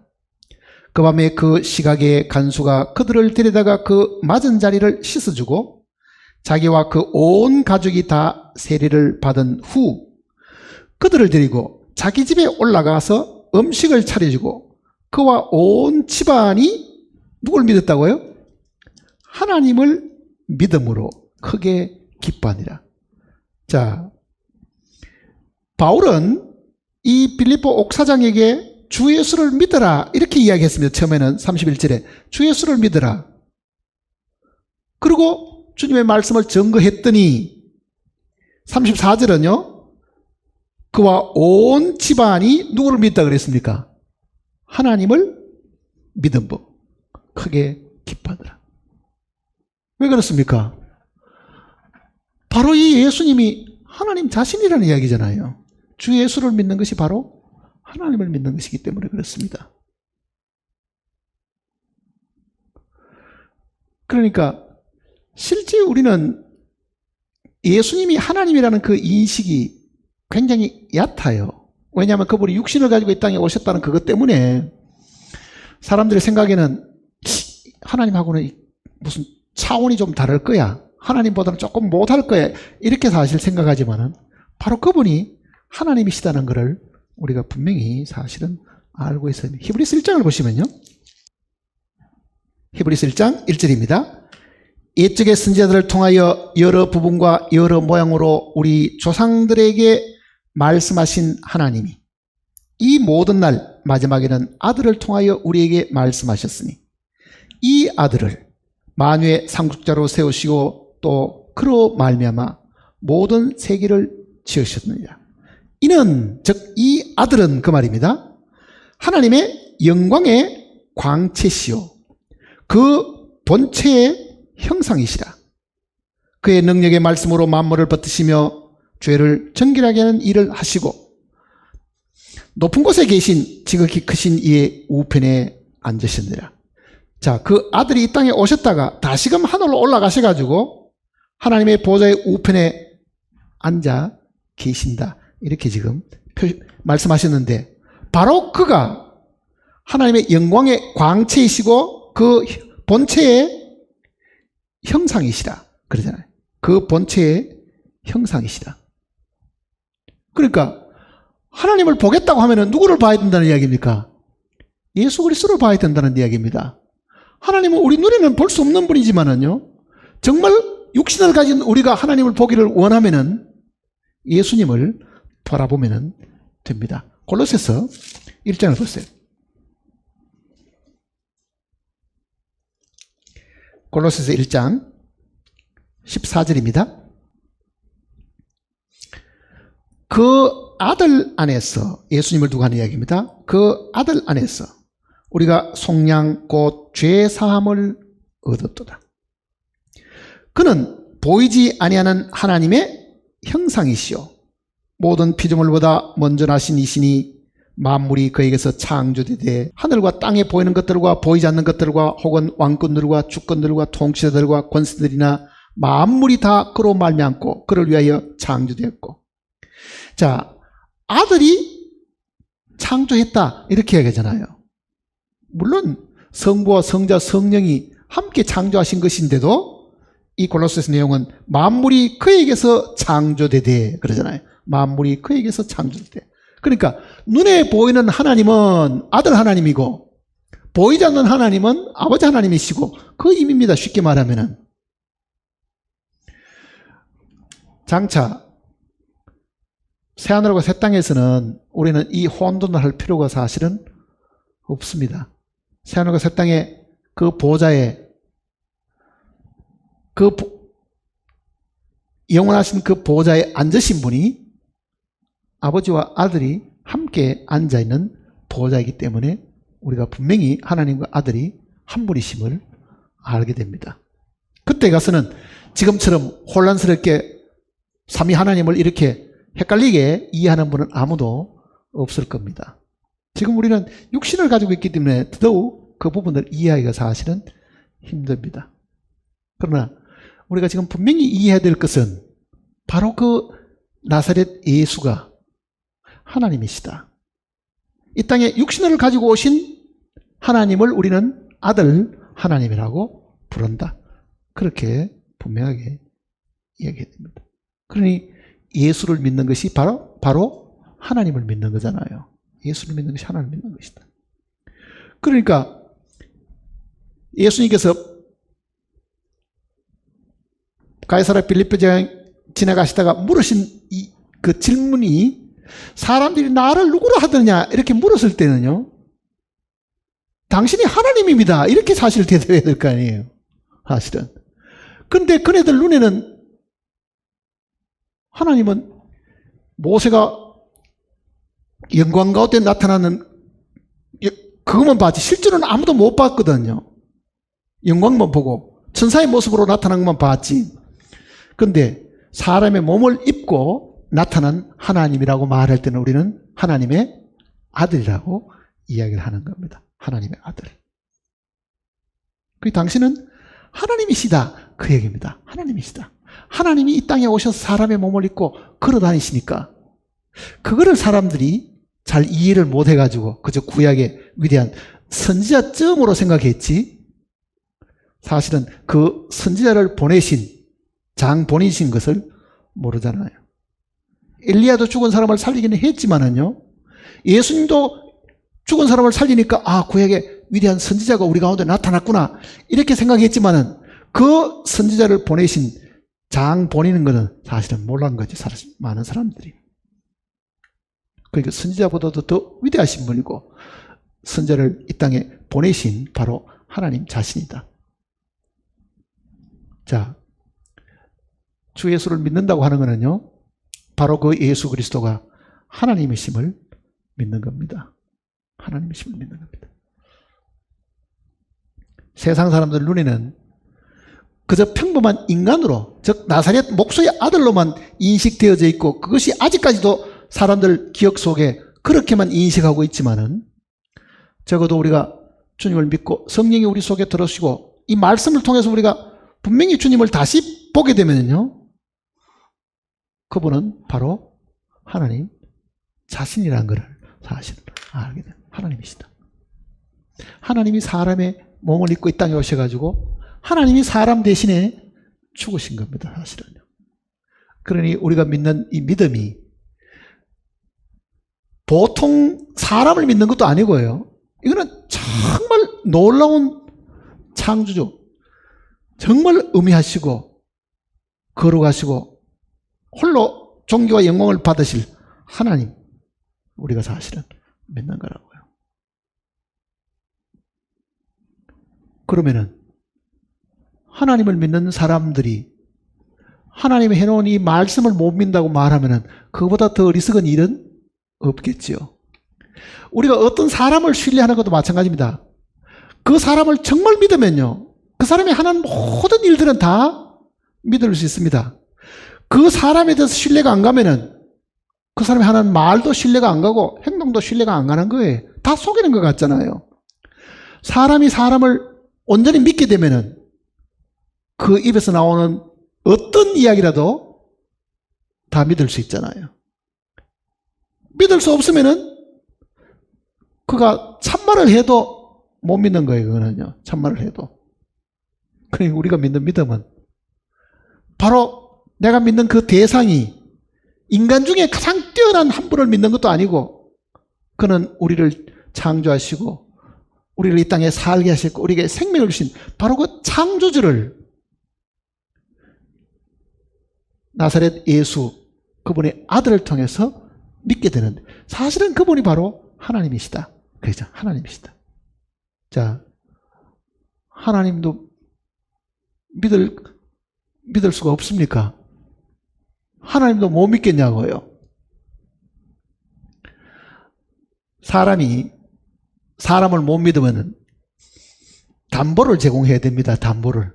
그 밤에 그 시각에 간수가 그들을 데려다가 그 맞은 자리를 씻어주고 자기와 그 온 가족이 다 세례를 받은 후 그들을 데리고 자기 집에 올라가서 음식을 차려주고 그와 온 집안이 누굴 믿었다고요? 하나님을 믿음으로 크게 기뻐하니라. 자, 바울은 이 빌립보 옥사장에게 주 예수를 믿어라 이렇게 이야기했습니다. 처음에는 31절에 주 예수를 믿어라. 그리고 주님의 말씀을 증거했더니 34절은요. 그와 온 집안이 누구를 믿다 그랬습니까? 하나님을 믿음으로 크게 기뻐하더라. 왜 그렇습니까? 바로 이 예수님이 하나님 자신이라는 이야기잖아요. 주 예수를 믿는 것이 바로 하나님을 믿는 것이기 때문에 그렇습니다. 그러니까 실제 우리는 예수님이 하나님이라는 그 인식이 굉장히 얕아요. 왜냐하면 그분이 육신을 가지고 이 땅에 오셨다는 그것 때문에 사람들의 생각에는 하나님하고는 무슨 차원이 좀 다를 거야. 하나님보다는 조금 못할 거야. 이렇게 사실 생각하지만은 바로 그분이 하나님이시다는 것을 우리가 분명히 사실은 알고 있어야 됩니다. 히브리서 1장을 보시면요. 히브리서 1장 1절입니다. 옛적의 선지자들을 통하여 여러 부분과 여러 모양으로 우리 조상들에게 말씀하신 하나님이 이 모든 날 마지막에는 아들을 통하여 우리에게 말씀하셨으니 이 아들을 만유의 상속자로 세우시고 또 그로 말미암아 모든 세계를 지으셨느니라. 이는 즉 이 아들은 그 말입니다. 하나님의 영광의 광채시요 그 본체의 형상이시라. 그의 능력의 말씀으로 만물을 버티시며 죄를 정결하게 하는 일을 하시고 높은 곳에 계신 지극히 크신 이의 우편에 앉으셨느니라. 자, 그 아들이 이 땅에 오셨다가 다시금 하늘로 올라가셔가지고 하나님의 보좌의 우편에 앉아 계신다. 이렇게 지금 말씀하셨는데 바로 그가 하나님의 영광의 광채이시고 그 본체의 형상이시라. 그러잖아요. 그 본체의 형상이시라. 그러니까 하나님을 보겠다고 하면은 누구를 봐야 된다는 이야기입니까? 예수 그리스도를 봐야 된다는 이야기입니다. 하나님은 우리 눈에는 볼 수 없는 분이지만은요, 정말 육신을 가진 우리가 하나님을 보기를 원하면은 예수님을 바라보면 됩니다. 골로새서 1장을 보세요. 골로새서 1장 14절입니다. 그 아들 안에서, 예수님을 두고 하는 이야기입니다. 그 아들 안에서 우리가 속량 곧 죄사함을 얻었도다. 그는 보이지 아니하는 하나님의 형상이시요 모든 피조물보다 먼저 나신 이시니 만물이 그에게서 창조되되 하늘과 땅에 보이는 것들과 보이지 않는 것들과 혹은 왕권들과 주권들과 통치자들과 권세들이나 만물이 다 그로 말미암고 그를 위하여 창조되었고. 자, 아들이 창조했다 이렇게 얘기하잖아요. 물론 성부와 성자 성령이 함께 창조하신 것인데도 이 골로새서 내용은 만물이 그에게서 창조되되 그러잖아요. 만물이 그에게서 창조되되. 그러니까 눈에 보이는 하나님은 아들 하나님이고 보이지 않는 하나님은 아버지 하나님이시고 그 의미입니다. 쉽게 말하면은. 장차 새하늘과 새 땅에서는 우리는 이 혼돈을 할 필요가 사실은 없습니다. 새하늘과 새 땅에 그 보좌에 영원하신 그 보좌에 앉으신 분이 아버지와 아들이 함께 앉아있는 보좌이기 때문에 우리가 분명히 하나님과 아들이 한 분이심을 알게 됩니다. 그때 가서는 지금처럼 혼란스럽게 삼위 하나님을 이렇게 헷갈리게 이해하는 분은 아무도 없을 겁니다. 지금 우리는 육신을 가지고 있기 때문에 더더욱 그 부분을 이해하기가 사실은 힘듭니다. 그러나 우리가 지금 분명히 이해해야 될 것은 바로 그 나사렛 예수가 하나님이시다. 이 땅에 육신을 가지고 오신 하나님을 우리는 아들 하나님이라고 부른다. 그렇게 분명하게 이야기해야 됩니다. 그러니 예수를 믿는 것이 바로 하나님을 믿는 거잖아요. 예수를 믿는 것이 하나님을 믿는 것이다. 그러니까 예수님께서 가이사랴 빌립보 지나가시다가 물으신 그 질문이 사람들이 나를 누구로 하느냐 이렇게 물었을 때는요, 당신이 하나님입니다 이렇게 사실 대답해야 될 거 아니에요. 사실은. 근데 그네들 눈에는 하나님은 모세가 영광 가운데 나타나는 그것만 봤지 실제로는 아무도 못 봤거든요. 영광만 보고 천사의 모습으로 나타난 것만 봤지. 근데 사람의 몸을 입고 나타난 하나님이라고 말할 때는 우리는 하나님의 아들이라고 이야기를 하는 겁니다. 하나님의 아들. 그 당신은 하나님이시다 그 얘기입니다. 하나님이시다. 하나님이 이 땅에 오셔서 사람의 몸을 입고 걸어 다니시니까 그거를 사람들이 잘 이해를 못 해가지고 그저 구약의 위대한 선지자점으로 생각했지, 사실은 그 선지자를 보내신 장본이신 것을 모르잖아요. 엘리야도 죽은 사람을 살리기는 했지만은요, 예수님도 죽은 사람을 살리니까 아, 구약의 위대한 선지자가 우리 가운데 나타났구나 이렇게 생각했지만은 그 선지자를 보내신 장본이는 것은 사실은 몰랐는 거지, 많은 사람들이. 그러니까 선지자보다도 더 위대하신 분이고 선지자를 이 땅에 보내신 바로 하나님 자신이다. 자, 주 예수를 믿는다고 하는 것은요, 바로 그 예수 그리스도가 하나님이심을 믿는 겁니다. 하나님이심을 믿는 겁니다. 세상 사람들 눈에는 그저 평범한 인간으로, 즉 나사렛 목수의 아들로만 인식되어져 있고 그것이 아직까지도 사람들 기억 속에 그렇게만 인식하고 있지만은, 적어도 우리가 주님을 믿고 성령이 우리 속에 들어오시고 이 말씀을 통해서 우리가 분명히 주님을 다시 보게 되면요, 그분은 바로 하나님 자신이라는 것을 사실 알게 됩니다. 하나님이시다. 하나님이 사람의 몸을 입고 이 땅에 오셔가지고 하나님이 사람 대신에 죽으신 겁니다, 사실은요. 그러니 우리가 믿는 이 믿음이 보통 사람을 믿는 것도 아니고요, 이거는 정말 놀라운 창조주, 정말 의미하시고 거룩하시고 홀로 존귀와 영광을 받으실 하나님, 우리가 사실은 믿는 거라고요. 그러면은 하나님을 믿는 사람들이 하나님이 해놓은 이 말씀을 못 믿는다고 말하면은 그거보다 더 어리석은 일은 없겠지요. 우리가 어떤 사람을 신뢰하는 것도 마찬가지입니다. 그 사람을 정말 믿으면요, 그 사람이 하는 모든 일들은 다 믿을 수 있습니다. 그 사람에 대해서 신뢰가 안 가면은 그 사람이 하는 말도 신뢰가 안 가고 행동도 신뢰가 안 가는 거예요. 다 속이는 것 같잖아요. 사람이 사람을 온전히 믿게 되면은 그 입에서 나오는 어떤 이야기라도 다 믿을 수 있잖아요. 믿을 수 없으면은 그가 참말을 해도 못 믿는 거예요. 그거는요, 참말을 해도. 그러니까 우리가 믿는 믿음은 바로 내가 믿는 그 대상이 인간 중에 가장 뛰어난 한 분을 믿는 것도 아니고, 그는 우리를 창조하시고 우리를 이 땅에 살게 하셨고 우리에게 생명을 주신 바로 그 창조주를, 나사렛 예수 그분의 아들을 통해서 믿게 되는데, 사실은 그분이 바로 하나님이시다. 그렇죠? 하나님이시다. 자, 하나님도 믿을 수가 없습니까? 하나님도 못 믿겠냐고요. 사람이 사람을 못 믿으면 담보를 제공해야 됩니다. 담보를.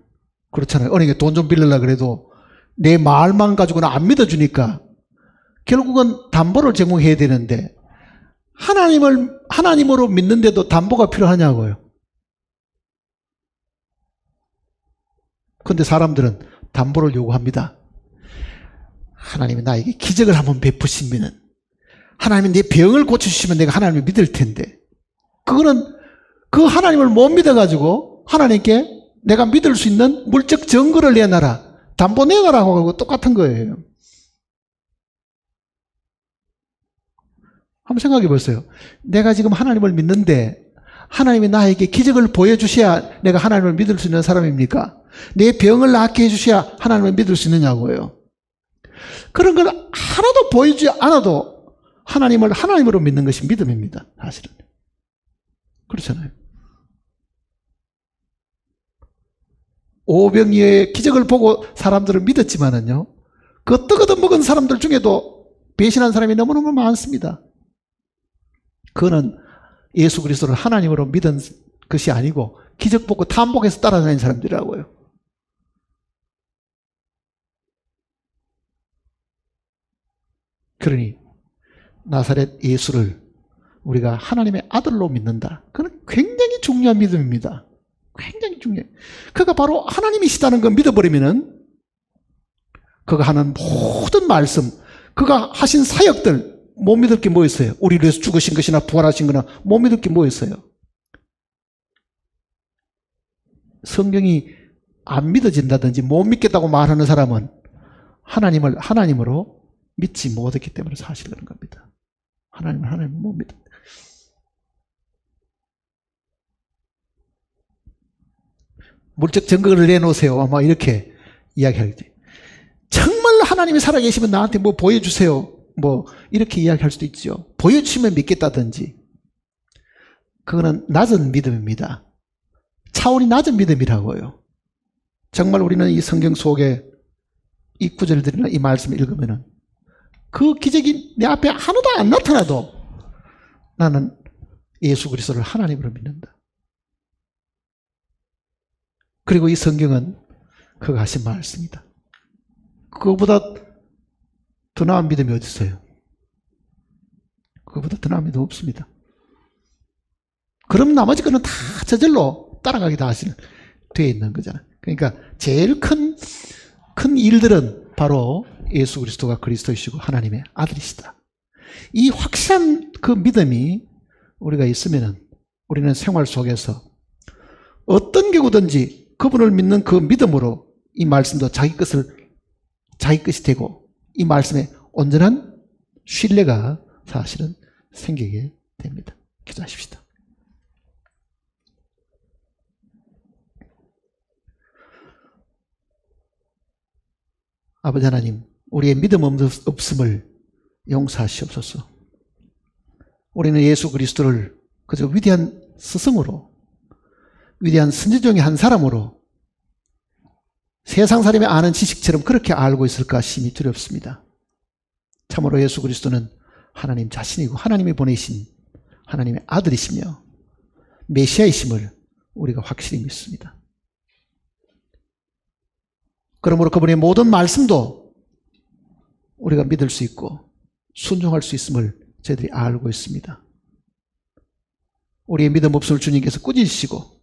그렇잖아요. 은행에 돈 좀 빌리려고 그래도 내 말만 가지고는 안 믿어주니까 결국은 담보를 제공해야 되는데, 하나님으로 믿는데도 담보가 필요하냐고요. 그런데 사람들은 담보를 요구합니다. 하나님이 나에게 기적을 한번 베푸시면은, 하나님이 내 병을 고쳐주시면 내가 하나님을 믿을 텐데, 그거는 그 하나님을 못 믿어가지고 하나님께 내가 믿을 수 있는 물적 증거를 내놔라, 담보 내놔라고 하고 똑같은 거예요. 한번 생각해 보세요. 내가 지금 하나님을 믿는데 하나님이 나에게 기적을 보여주셔야 내가 하나님을 믿을 수 있는 사람입니까? 내 병을 낫게 해주셔야 하나님을 믿을 수 있느냐고요. 그런 걸 하나도 보여주지 않아도 하나님을 하나님으로 믿는 것이 믿음입니다. 사실은. 그렇잖아요. 오병이어의 기적을 보고 사람들을 믿었지만은요, 그 떡 얻어먹은 사람들 중에도 배신한 사람이 너무너무 많습니다. 그거는 예수 그리스도를 하나님으로 믿은 것이 아니고 기적 보고 탐복해서 따라다니는 사람들이라고요. 그러니 나사렛 예수를 우리가 하나님의 아들로 믿는다. 그건 굉장히 중요한 믿음입니다. 굉장히 중요해요. 그가 바로 하나님이시다는 걸 믿어버리면은 그가 하는 모든 말씀, 그가 하신 사역들 못 믿을 게 뭐 있어요? 우리를 위해서 죽으신 것이나 부활하신 거나 못 믿을 게 뭐 있어요? 성경이 안 믿어진다든지 못 믿겠다고 말하는 사람은 하나님을 하나님으로 믿지 못했기 때문에 사실 그런 겁니다. 하나님을 하나님을 못 믿어. 물적 증거를 내놓으세요. 아마 이렇게 이야기하겠지. 정말 하나님이 살아계시면 나한테 뭐 보여주세요. 뭐 이렇게 이야기할 수도 있죠. 보여주시면 믿겠다든지. 그거는 낮은 믿음입니다. 차원이 낮은 믿음이라고요. 정말 우리는 이 성경 속에 이 구절들이나 이 말씀을 읽으면은 그 기적이 내 앞에 하나도 안 나타나도 나는 예수 그리스도를 하나님으로 믿는다. 그리고 이 성경은 그가 하신 말씀이다. 그거보다 더 나은 믿음이 어디 있어요? 그거보다 더 나은 믿음 없습니다. 그럼 나머지 거는 다 저절로 따라가게 다 되어 있는 거잖아요. 그러니까 제일 큰 일들은 바로 예수 그리스도가 그리스도이시고 하나님의 아들이시다. 이 확실한 그 믿음이 우리가 있으면은 우리는 생활 속에서 어떤 경우든지 그분을 믿는 그 믿음으로 이 말씀도 자기 것이 되고 이 말씀에 온전한 신뢰가 사실은 생기게 됩니다. 기도하십시다. 아버지 하나님, 우리의 믿음 없음을 용서하시옵소서. 우리는 예수 그리스도를 그저 위대한 스승으로, 위대한 선지 중의 한 사람으로 세상 사람이 아는 지식처럼 그렇게 알고 있을까 심히 두렵습니다. 참으로 예수 그리스도는 하나님 자신이고 하나님이 보내신 하나님의 아들이시며 메시아이심을 우리가 확실히 믿습니다. 그러므로 그분의 모든 말씀도 우리가 믿을 수 있고 순종할 수 있음을 저희들이 알고 있습니다. 우리의 믿음 없음을 주님께서 꾸짖으시고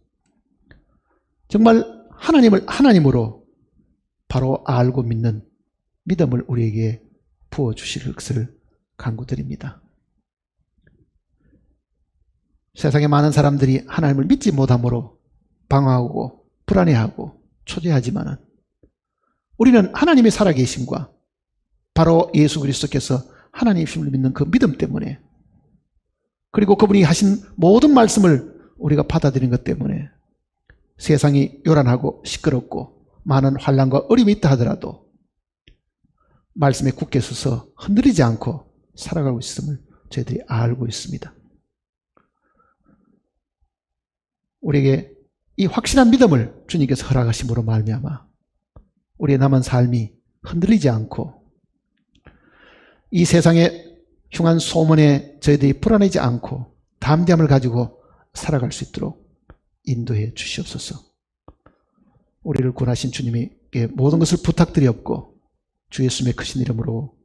정말 하나님을 하나님으로 바로 알고 믿는 믿음을 우리에게 부어주실 것을 간구드립니다. 세상에 많은 사람들이 하나님을 믿지 못함으로 방황하고 불안해하고 초조해하지만 우리는 하나님의 살아계심과 바로 예수 그리스도께서 하나님이심을 믿는 그 믿음 때문에 그리고 그분이 하신 모든 말씀을 우리가 받아들인 것 때문에 세상이 요란하고 시끄럽고 많은 환난과 어려움이 있다 하더라도 말씀에 굳게 서서 흔들리지 않고 살아가고 있음을 저희들이 알고 있습니다. 우리에게 이 확실한 믿음을 주님께서 허락하심으로 말미암아 우리의 남은 삶이 흔들리지 않고 이 세상의 흉한 소문에 저희들이 불안하지 않고 담대함을 가지고 살아갈 수 있도록 인도해 주시옵소서. 우리를 구원하신 주님에게 모든 것을 부탁드리옵고 주 예수님의 크신 이름으로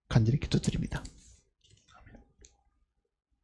간절히 기도드립니다.